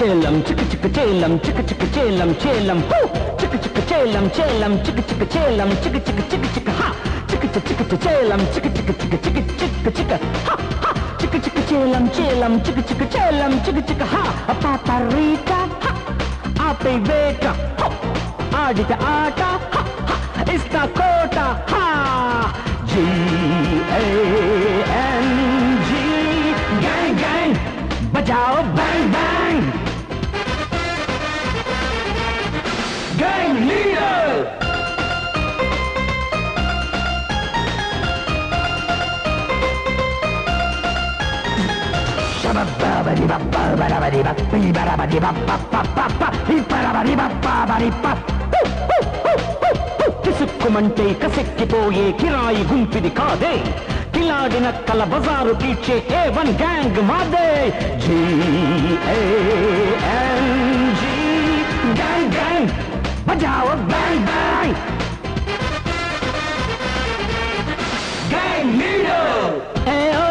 చేలం చిక్ చిక్ చేలం చిక్ చిక్ చేలం చేలం చిక్ చిక్ చేలం చేలం చిక్ చిక్ చేలం చిక్ చిక్ చిక్ చిక్ హా చిక్ చిక్ చిక్ చేలం చిక్ చిక్ చిక్ చిక్ చిక్ చిక్ హా చిక్ చిక్ చేలం చేలం చిక్ చిక్ చేలం చిక్ చిక్ హా పాపరీకా ఆపే వేట ఆడిత ఆట ఇస్తా కోట హా G-A-N-G gang gang बजाओ bang bang gang leader కిసుక్కుమంటే కసెక్కిపోయే కిరాయి గుంపిది కాదే కిలాడి నక్కల బజారు తీర్చే A1 గ్యాంగ్ మాదే G-A-N-G గ్యాంగ్ గ్యాంగ్ బజాओ బ్యాంగ్ బ్యాంగ్ గ్యాంగ్ లీడర్ ఏఓ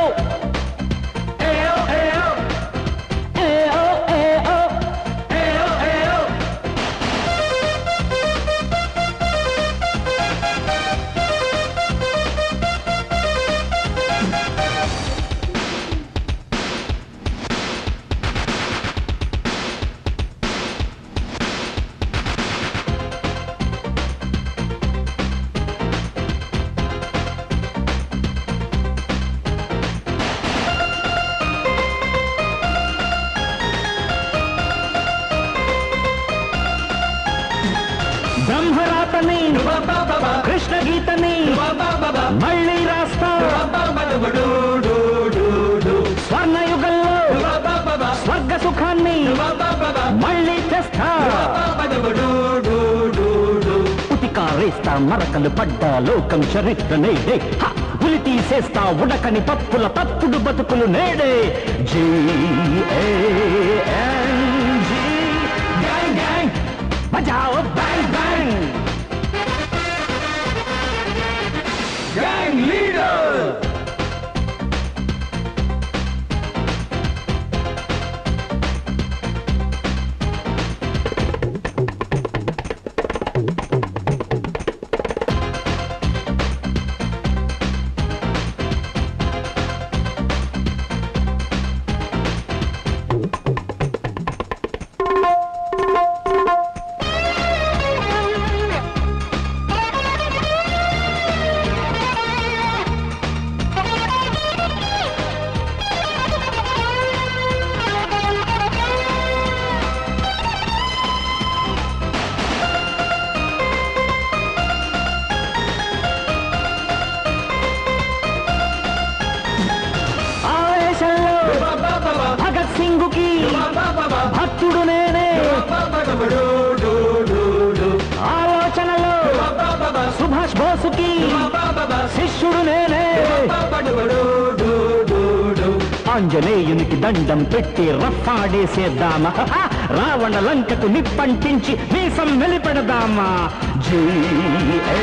ఏఓ ఏఓ ఏఓ ఏఓ ఏఓ ఏఓ బ్రహ్మరాతని కృష్ణ గీతని మళ్ళీ రాస్తా స్వర్ణయుగంలో స్వర్గ సుఖాన్ని మళ్ళీ తెస్తా ఉతికారేస్తా మరకలు పడ్డా లోకం చరిత్ర నేడే ఉలి తీసేస్తా ఉడకని పప్పుల తప్పుడు బతుకులు నేడే G-A-N-G గ్యాంగ్ గ్యాంగ్ బజాओ bang bang gang leader Bhagat Singh కి భక్తుడు నేనే ఆలోచనలో సుభాష్ బోసుకి శిష్యుడు నేనే ఆంజనేయునికి దండం పెట్టి రఫాడేసేద్దామా రావణ లంకకు నిప్పంటించి మీసం వెలిపెడదామా G-A